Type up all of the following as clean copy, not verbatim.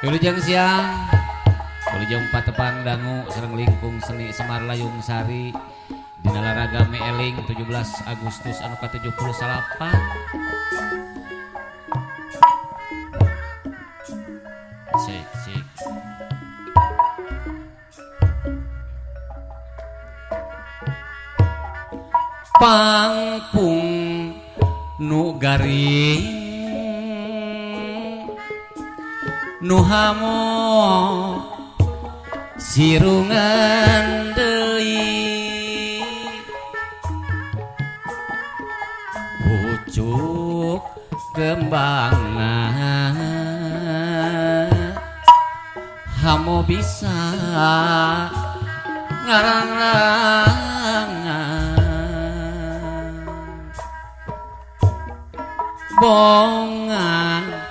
Wilujeng siang Wilujeng patepang dangu sareng lingkung seni Semar Layung Sari dina laragame eling 17 Agustus anu ka-78 cek pangpung nu garing nu hamo sirungan deui pucuk kembangna hamo bisa ngarang-rangan bongan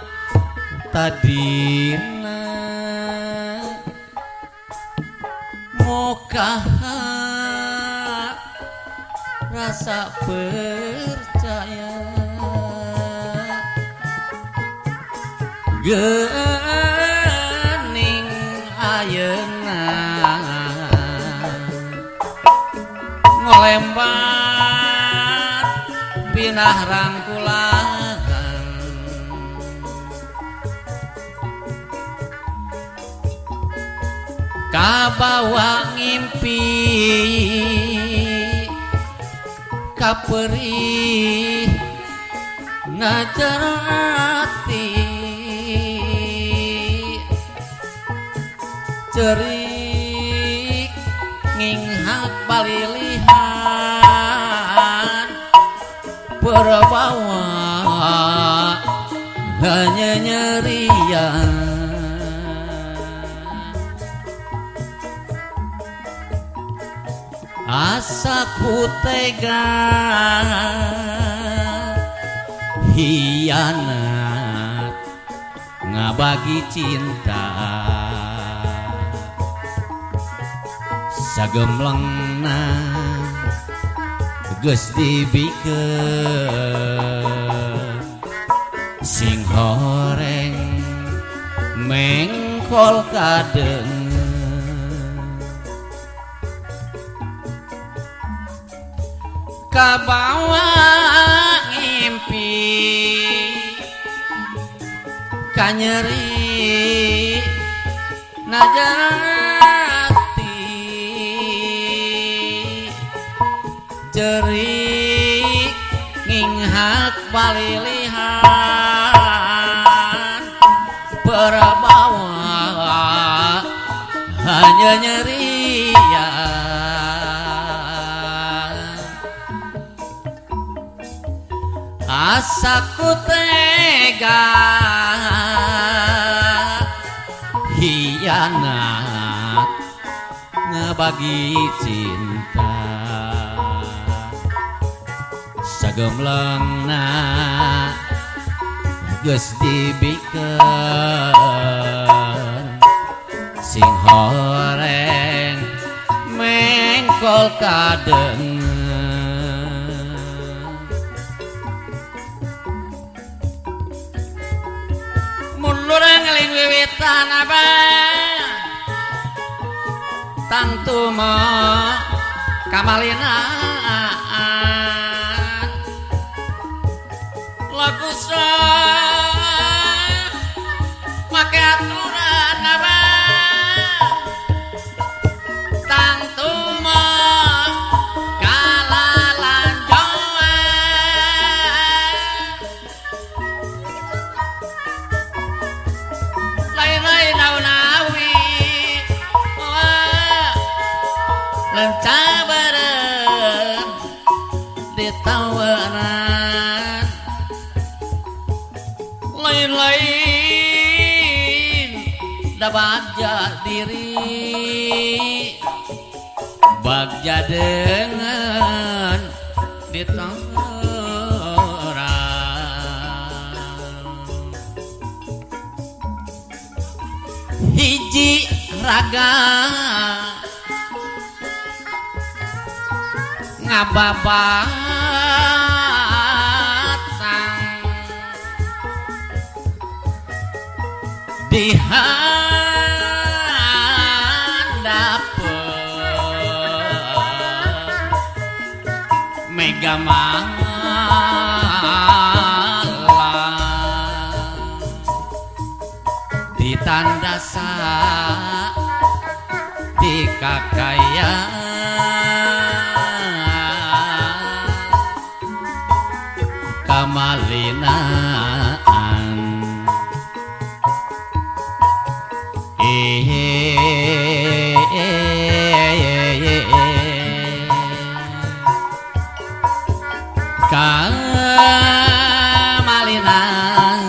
tadina mokaha rasa percaya geuning ayeuna ngolembat pinah rangkulan kabawa ngimpi kaperi najarati cerik nginghak balilihan perbawa hanya nyerian asaku tega hianat ngabagi cinta sagemlengna geus dibikeun sing horeng mengkol kadeng kabawa ngimpi kanyeri najati cerik nginghak balilihan perbawa hanya nyerian asaku tega hianat ngebagi cinta sagemlengna geus dibikeun sing horeng mengkol kadeng lurang ngeling wiwitan apa tangtu mo kamalinaan lagu make aturan apa tangtu mo kalalan cabaran ditawaran lain-lain da bagja diri bagja dengan ditawaran hiji raga ngababatang di handapeun mega malang ditandasa di kakayaan kamalinaan kamalinaan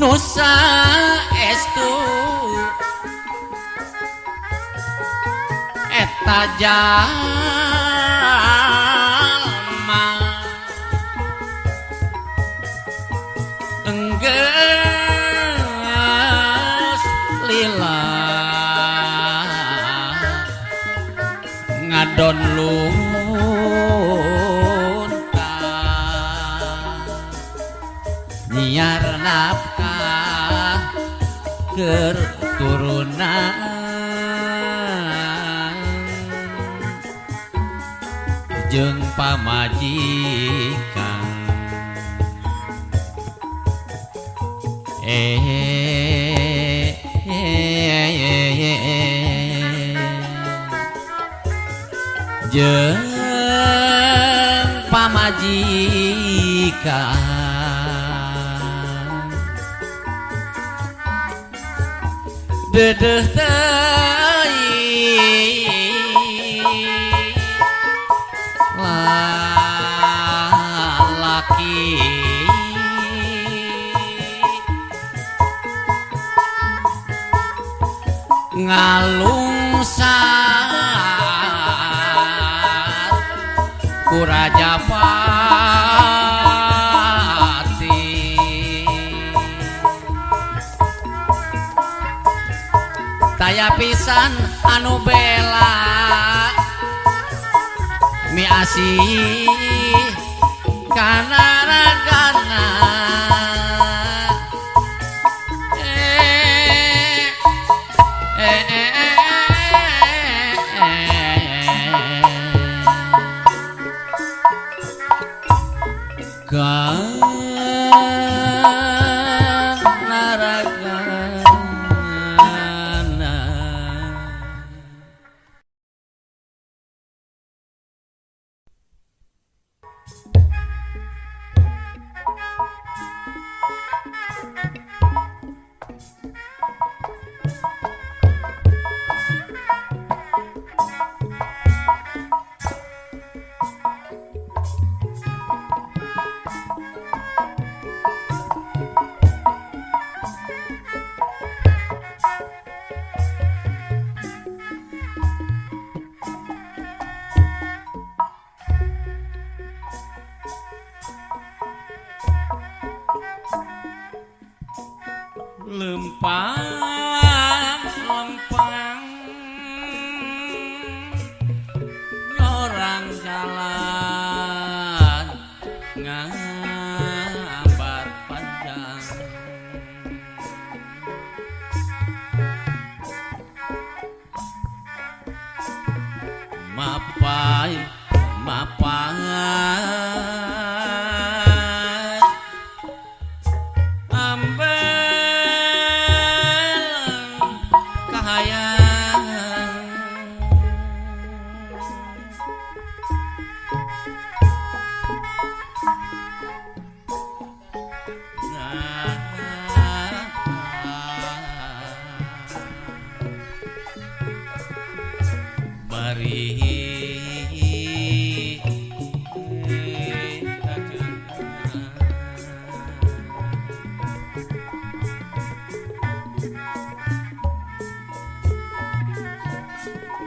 nusa estu eta jalma enggeus lila ngadon luntang nyiar nafkah keur turunan jeung pamajikan jeung pamajikan dedeh teuing lalaki ngalungsar ku Rajapati taya pisan anu bela miasih kana ragana kana ragana lempang nyorang jalan ngambat panjang mapai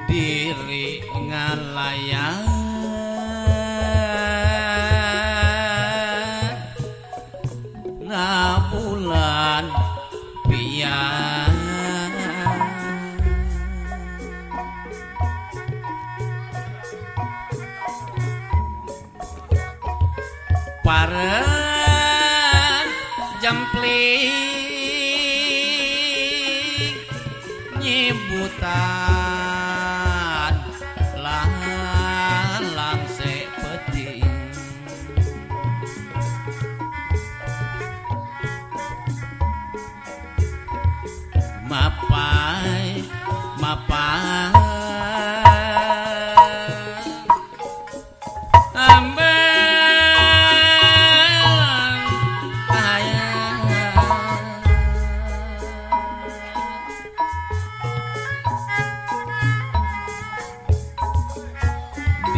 diri ngalayan na bulan pian pareng jempling nyibutan lalang sepeting mapai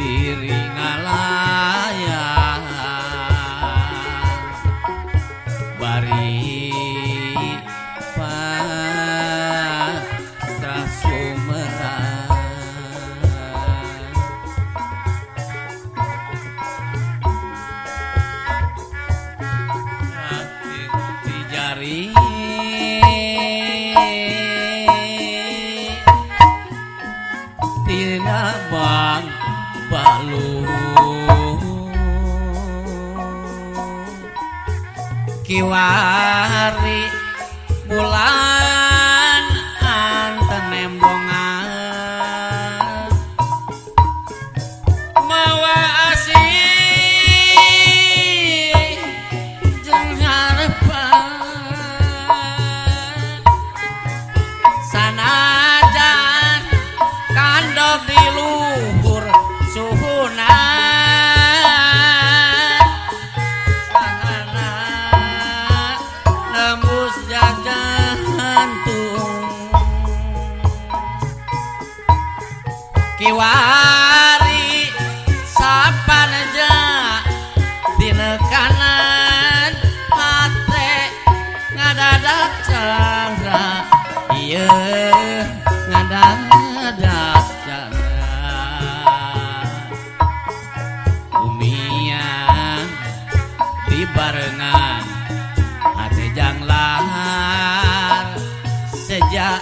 diri ngalayang bari pasrah sumerang di jari tina bang balu kiwari bulan anten nembongan mawa asih jeung harepan sanajan kandog di luhur suhuna sahana nembus jantung kiwari sapan aja dinekanan hate ngadadak candra iya ngadadak barengan hati janglar sejak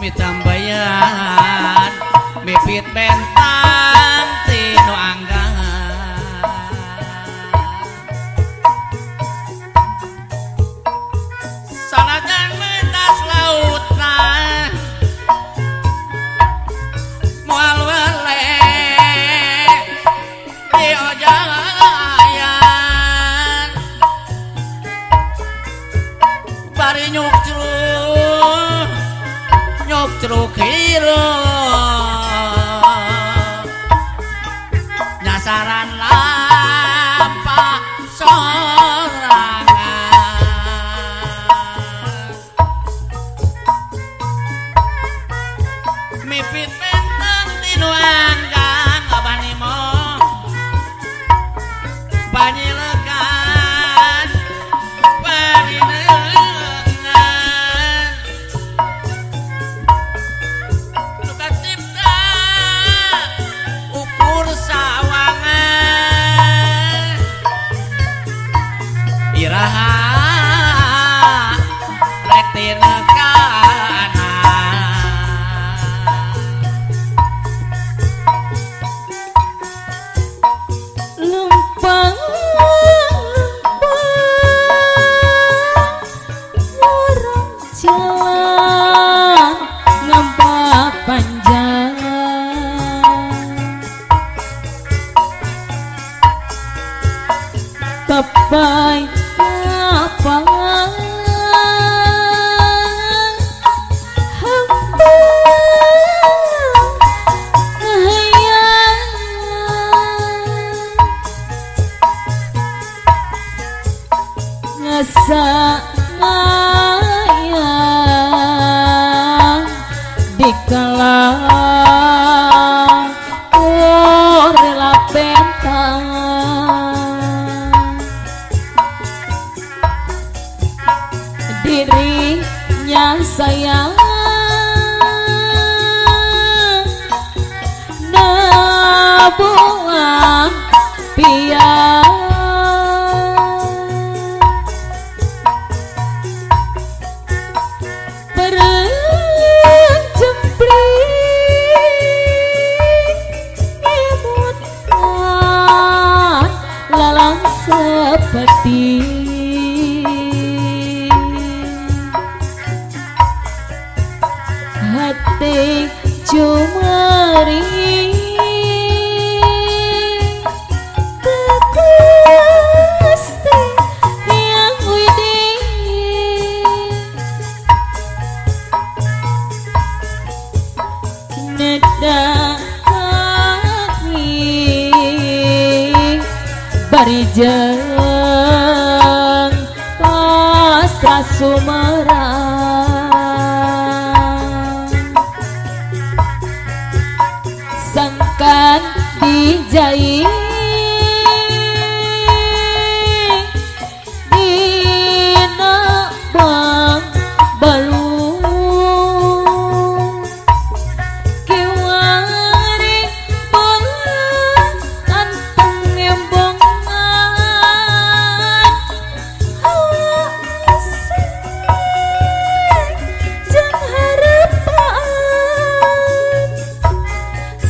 mitambayan mipit bentang tino anggan sanajan mentas lautna moal wele di ojang bari nyuk ceruk hiro nyasaran lapak sorangan mipit benteng tinu anggang abanimo panyilekan iraha rek tinekana lempang orang jalan nampak panjang papai apa hamba hayang ngasa ayang dikala rela pentang dirinya sayang nabuang piang lalang sastra Sumerang sangkan dijai dina bang balung kiwari bulan anteng embongan hawa ising jeung harapan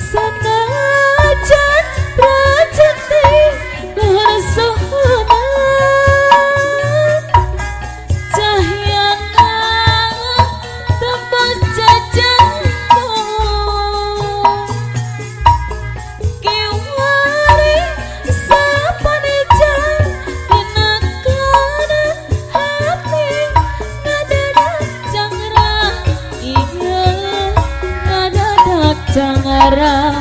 sanajan prajati darsohonan cahyana tembus jajangku kiwari sapanijang dina kana hati ngadadak jangrang iya ngadadak jangrang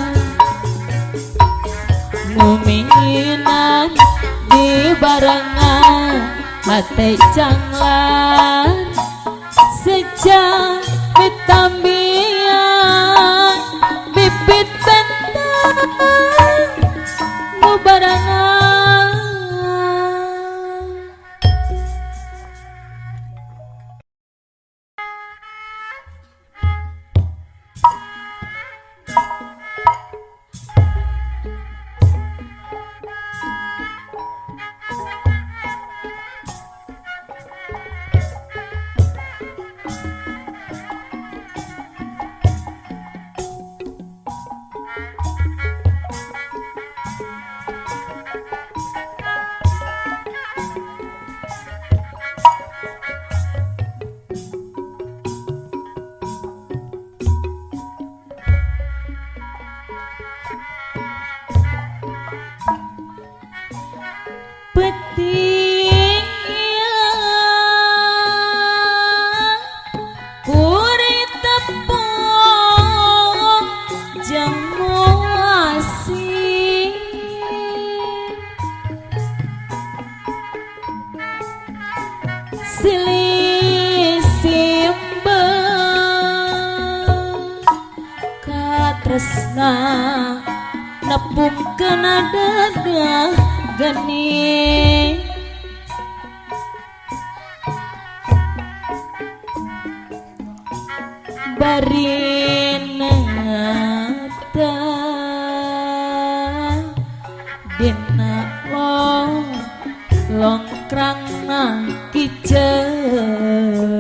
muminan di barengan hati janglan sejak pitambian bibit bentang bebarengan peting kuri tepung jamu asih silih simbang katresna nepungkeun dadah geni barinata dina longkrangna kiceung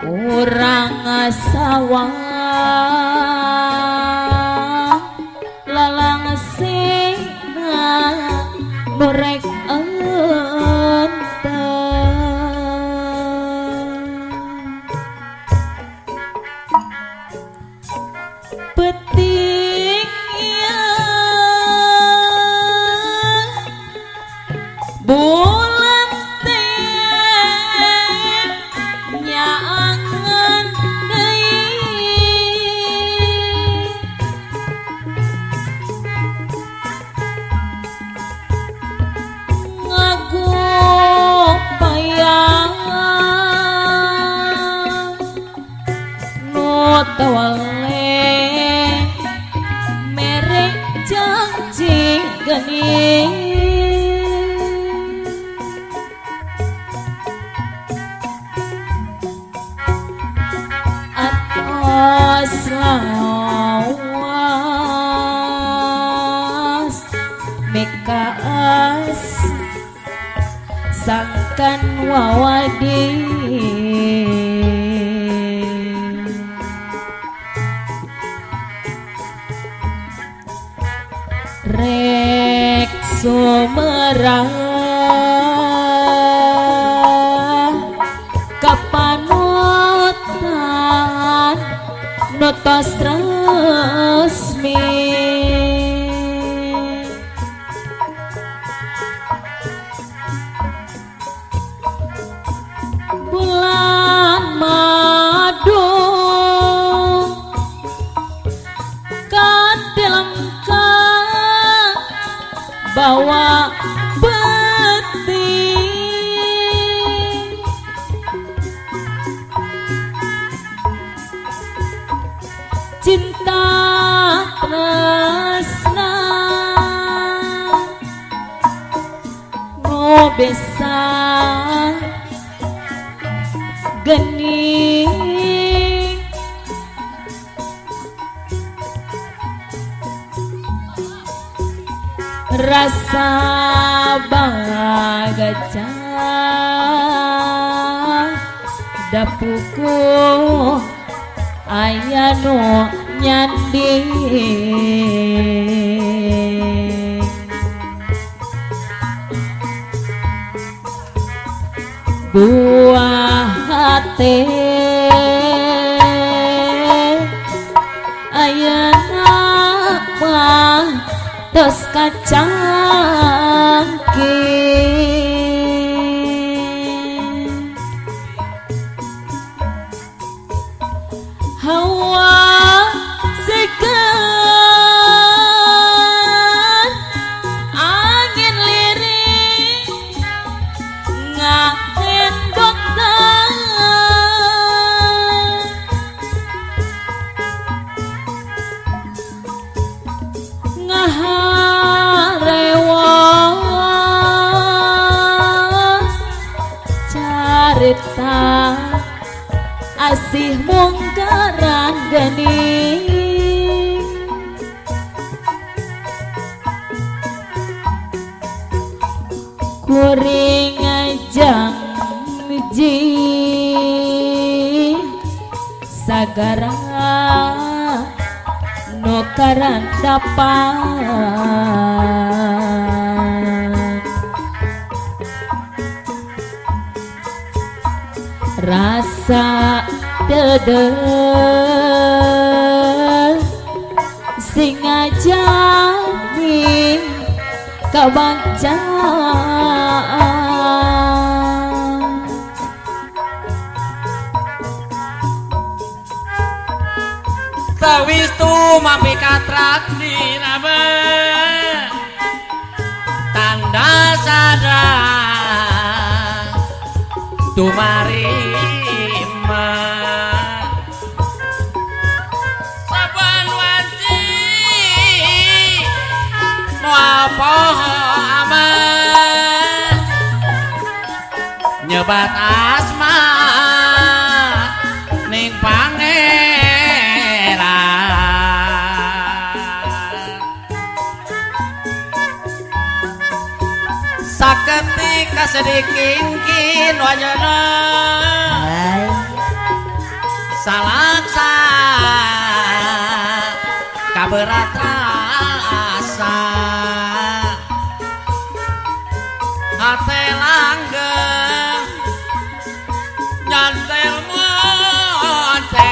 urang sawang lalang sina norek enteng peting bulan teh nyaangan deui ngagupayang nu tawale merek janji geuning atos lawas mekaas sangkan wawadi rek Sumerang kapanutan notos resmi bulan madu bawa peti cinta tresna ngobesan geni rasa bagaca dapuku aya nu nyanding buah hati ayana mah tos kacangking hawa segan angin lirik ngendok ngaharewas carita asih mungkaran gening kuring ajang ji sagara nu karandapan rasa dedeh sing ngajani kabacaan tawis tu mapi katrak di nama tanda sadar tumarima saban wanci apa aman nyebat asma ning pangeran saketika sedikingkin wajana salaksa kaberat rasa hati langgeng nyantel montel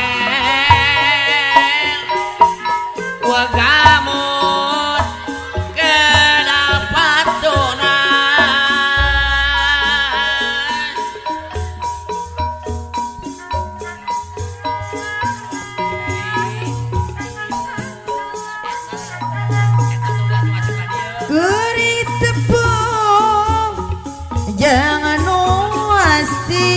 wagamut kedapat donat Gurih tepung jangan nuasi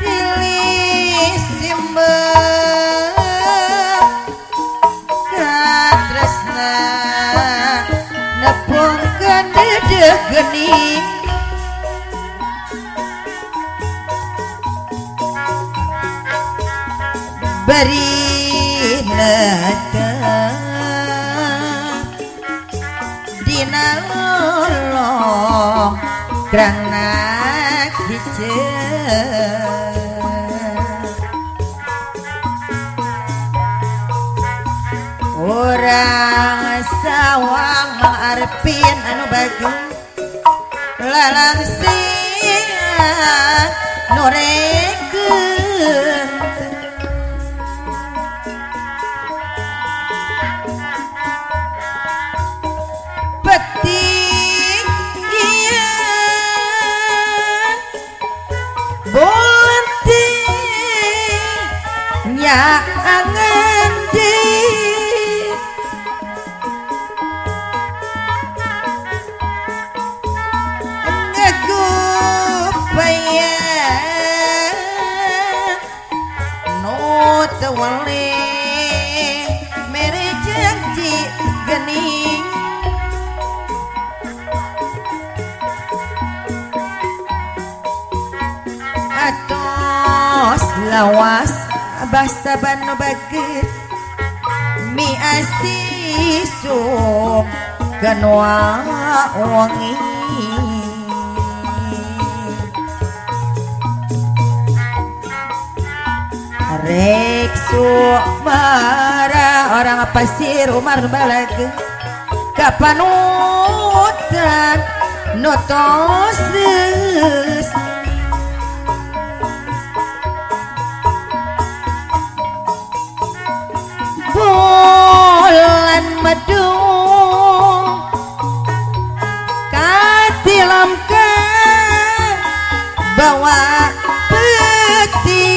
Dilis simbang katresna nepungkeun dedeh geni bari nekep dina lolong granak hijau orang sawang arepin anu bagus lalang siang norekeun peting iya bolenting nya ngendi ngegupayan no tewale mere janji gening atos lawas basa banu baget mi asisu ganwa wangi reksu mara orang pasir umar balag kapanutan notos bulan madu katilam ke bawa peti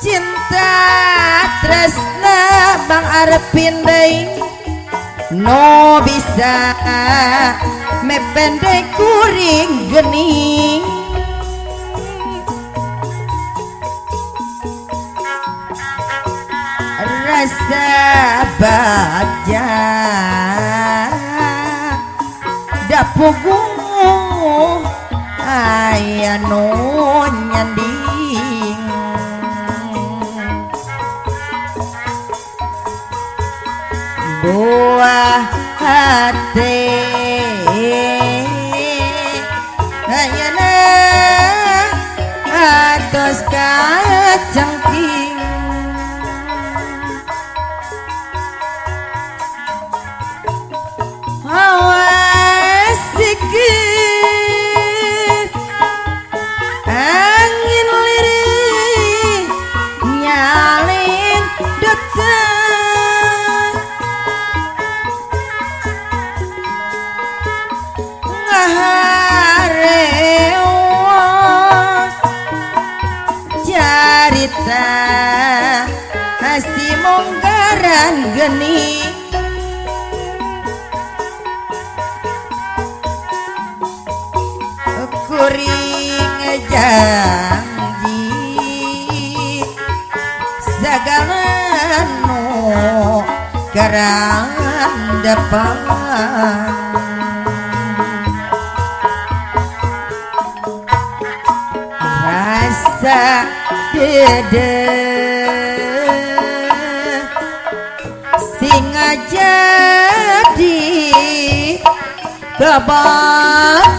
cinta tresna bang arepin deui no bisa mependek kuring gening rasa bagja dapugu aya nu nyanding buah hati hayana atos kacangking awas sikit angin lirik nyalin dekat ngaharewas carita hasi monggaran gening kuring janji segala nu karang dapat rasa dede singa jadi kebahagiaan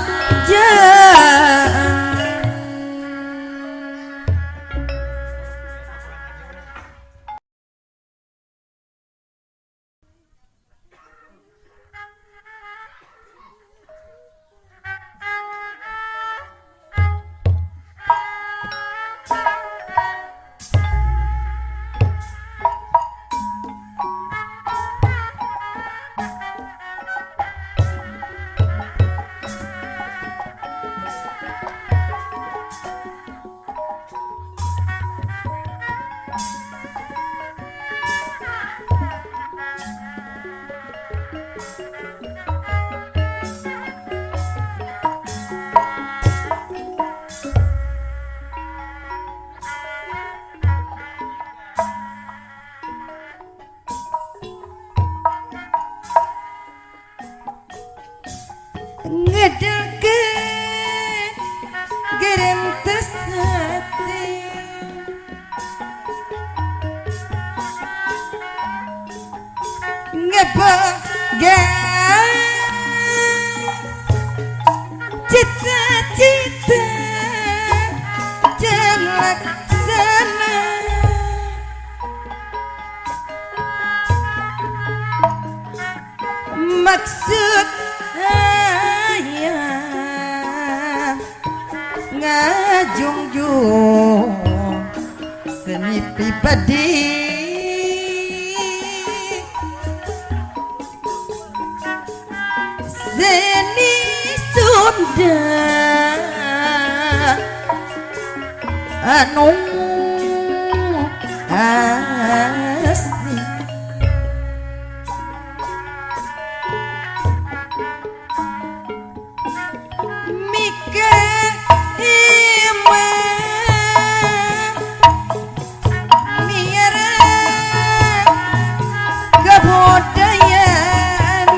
ngedelkeun gerentes hati ngebagan cita-cita jelek sana maksud ngajungjung seni pribadi seni Sunda anu asli Mika iman miara kebudayaan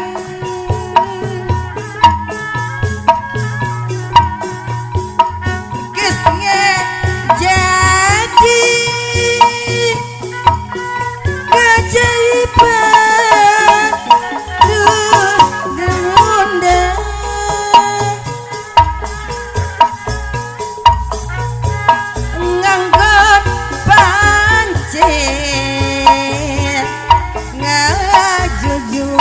kesnya jadi keajaiban tuh gelunda nganggot pancet ngajujur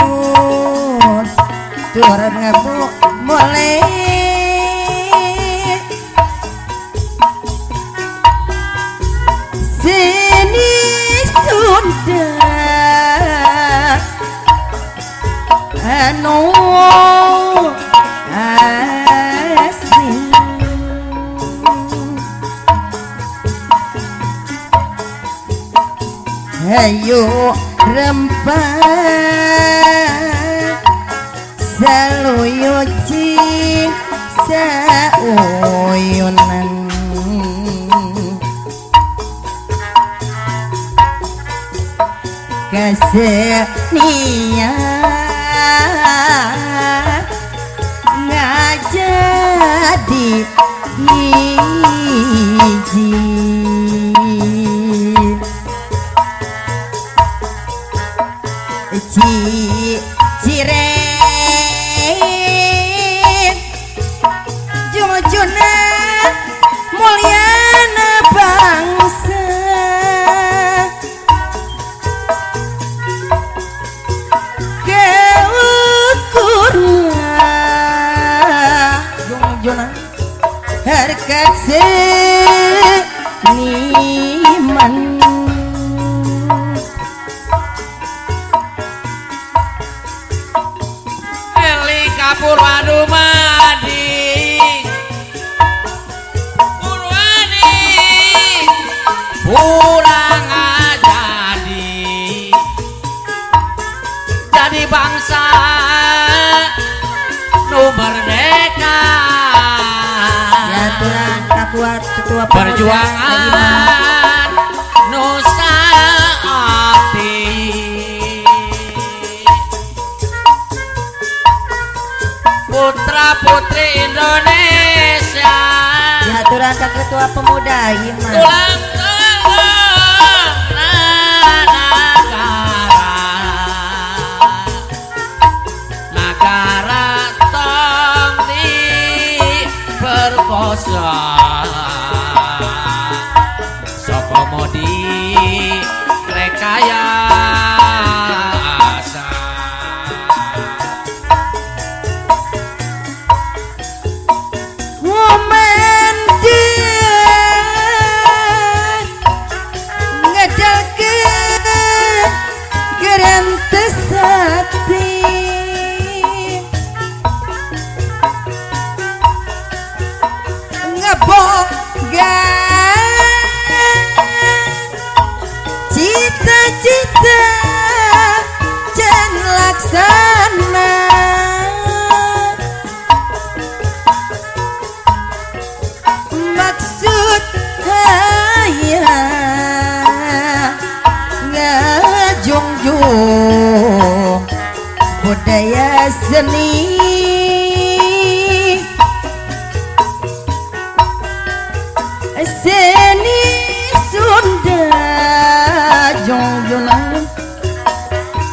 turun ngebuk mulai sini sudah anu asli ayo rempah saluyuci sauyunan kesenian ngajadi hiji cireng jujuna mulyana bangsa keukurna harkat seniman Purwadumadi Purwadi Purang jadi bangsa nu merdeka ya Tuhan kakuat ketua perjuangan Nusa Abdi putra putri Indonesia ya Tuhan ketua pemuda Hima tulang negara tong diperkosa sokomodi rekayasa woman ngedalke gerentes hati ngeboga cita-cita jan laksana maksud hayang ngajungjung budaya seni seni Sunda jungjunan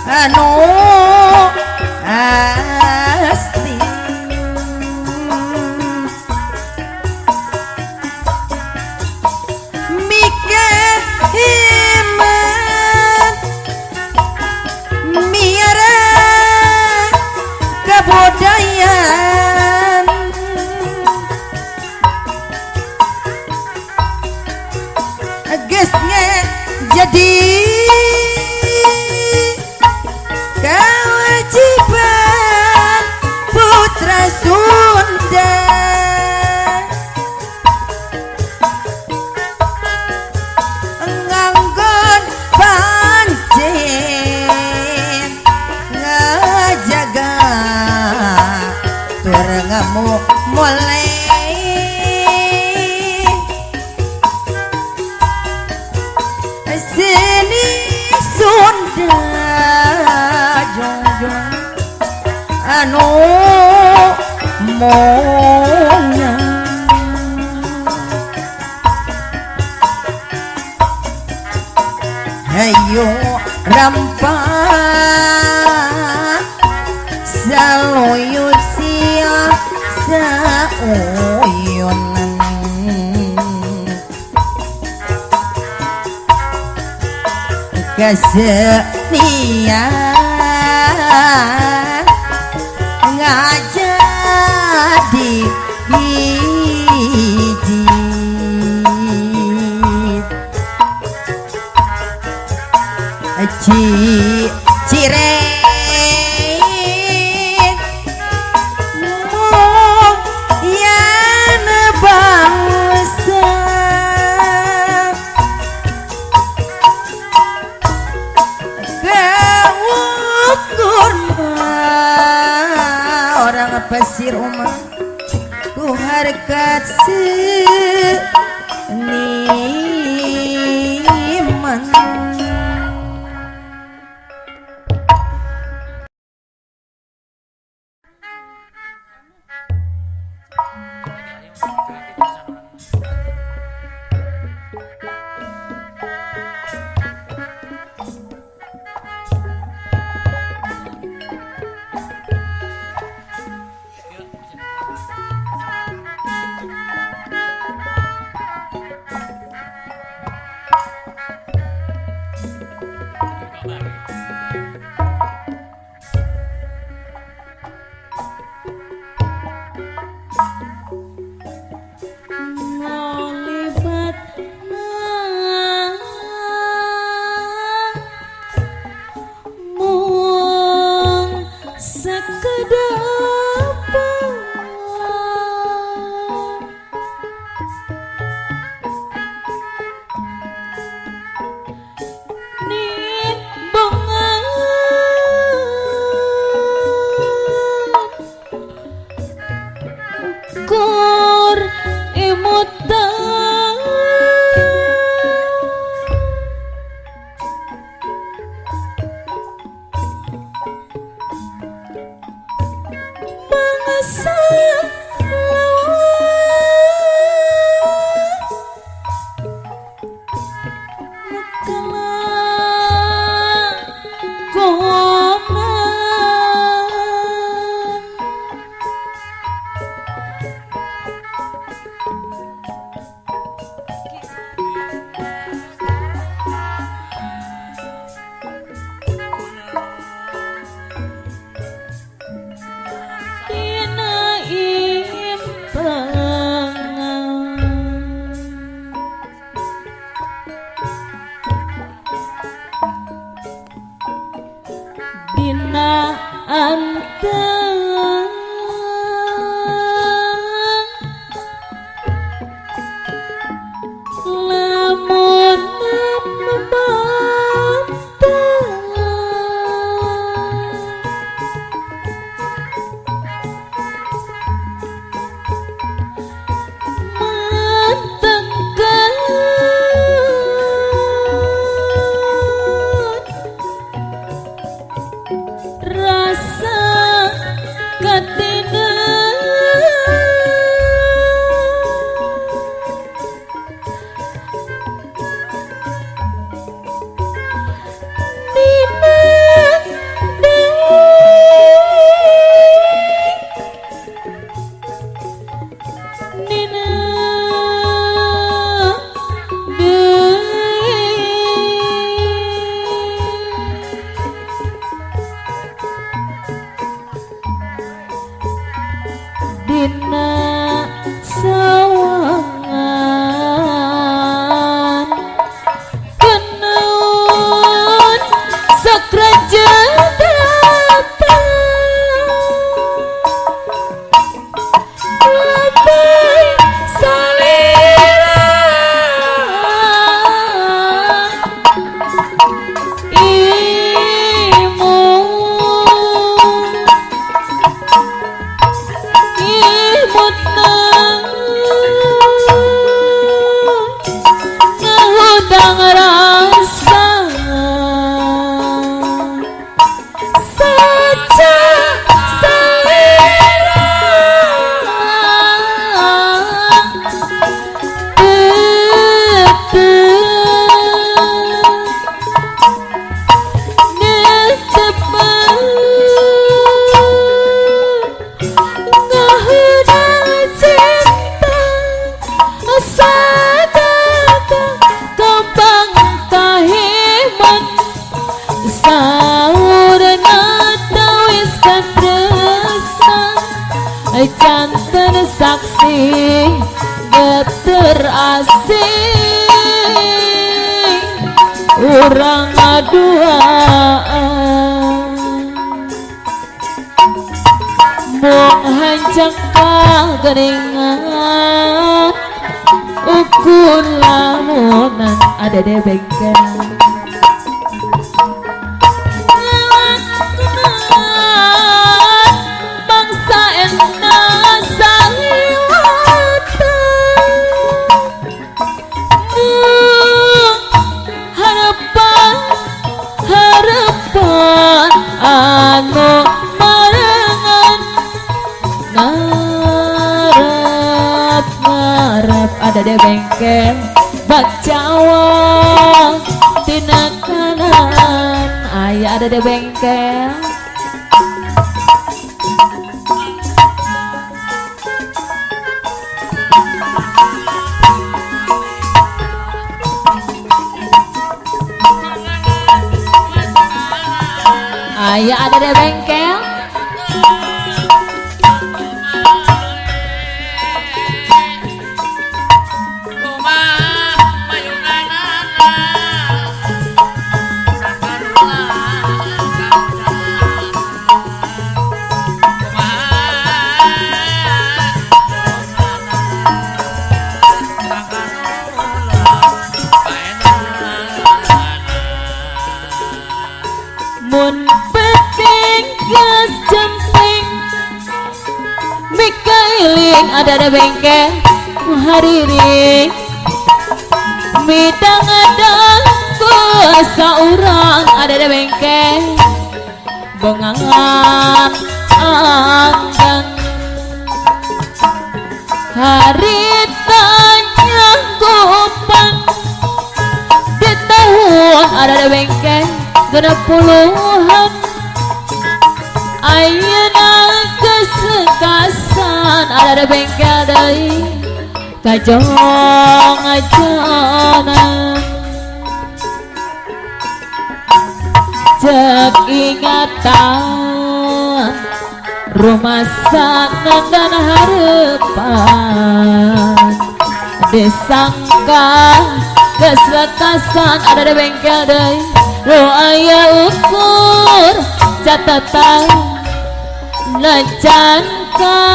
anu asli Mika iman miara kebudayaan gesnya jadi kewajiban putra Sunda kamu mulai sini Sunda jongjong anu maunya ayo rampak saluyut sia sauyonan kesenian ngajadi biji cireng yang bangsa keukur orang pasir rumah ku harkat seniman. sadada kembang kahiman saurna tawis kadresan jantan saksi geter asing urang aduaan mung hancak kageringan ukun lamunan ada di bengkel bangsa enak harapan harapan anu marangan ngarep ngarep ada di bengkel bak Jawa tina kanan ayah ada di bengkel ayah ada di bengkel mun penting gas jemping mikailing ada di bengkel hariri midang ada kuasa orang ada di bengkel bengangan anggang haritanya kupang di tahun ada di bengkel genap puluhan ayeuna kesekasan ada di bengkel deui kajong ajanan cek ingatan rumah sana dan harapan disangka kesekasan ada di bengkel deui lo aya ukur catatan lancangka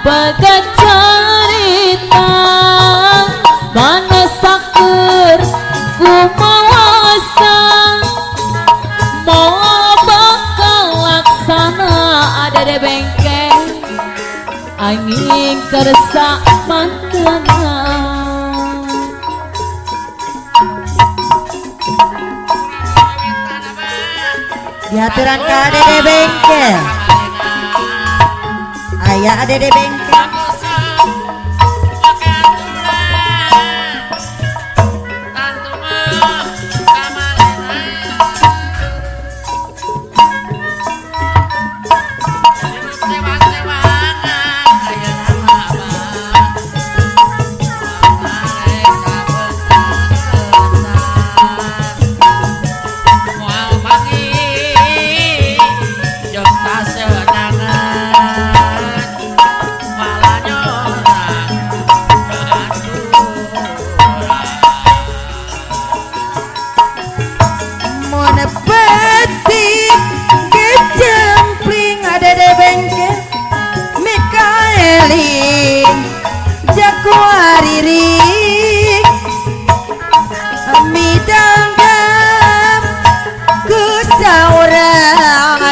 bagat cerita mana saker kumawasa mau bakal laksana ada di bengkel angin kerasa mantena diaturan ke ada di bengkel ayah ada di bengkel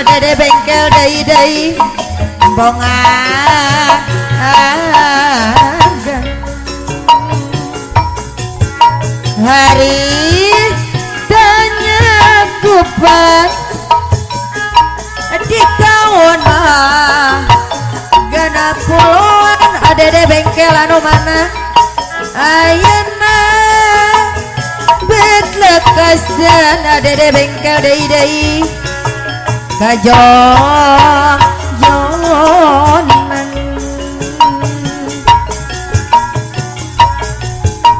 ada bengkel dai bongan hari tanya kupat di tahun genap puluhan ada di bengkel anu mana ayeuna betlekasan ada di bengkel dai kajong jonan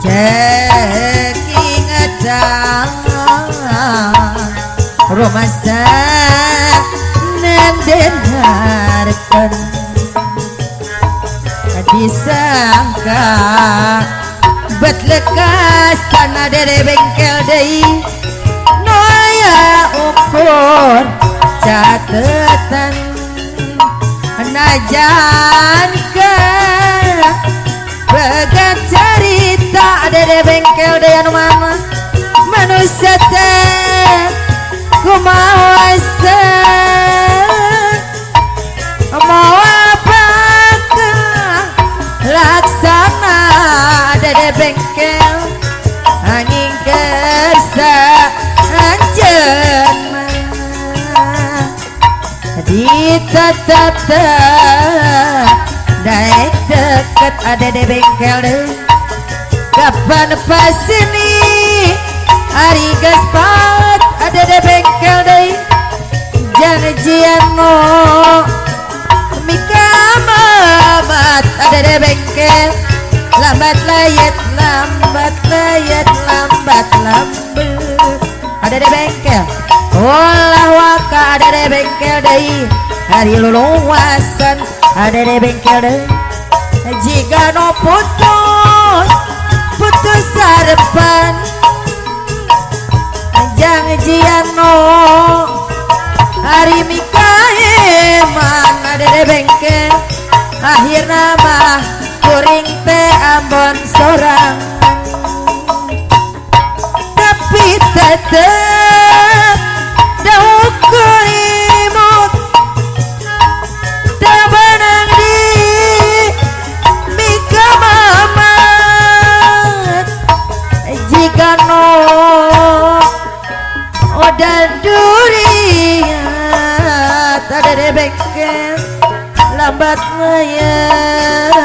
ceking ngedang rumasa nendenarkan disangka bet lekasan adede bengkel deui noya ukur catetan najan ke begat cerita adede bengkel deui anu mama manusia teh kumaha mau apakah laksana adede bengkel angin kersa anjeun ditatata daek deket adede bengkel deui kapan pas ini ari geus paot adede bengkel deui janjian no mika mamat adede bengkel lambat layet lambat adede bengkel ulah waka adede bengkel deui hari luluasan adede bengkel deui jika no putus harapan janjian no hari mikae man adede bengkel akhirna mah kuring teh ambon sorang tapi tetep daukur imut da benang di mika mamat jika no odan duriat adede bengkel lambat layet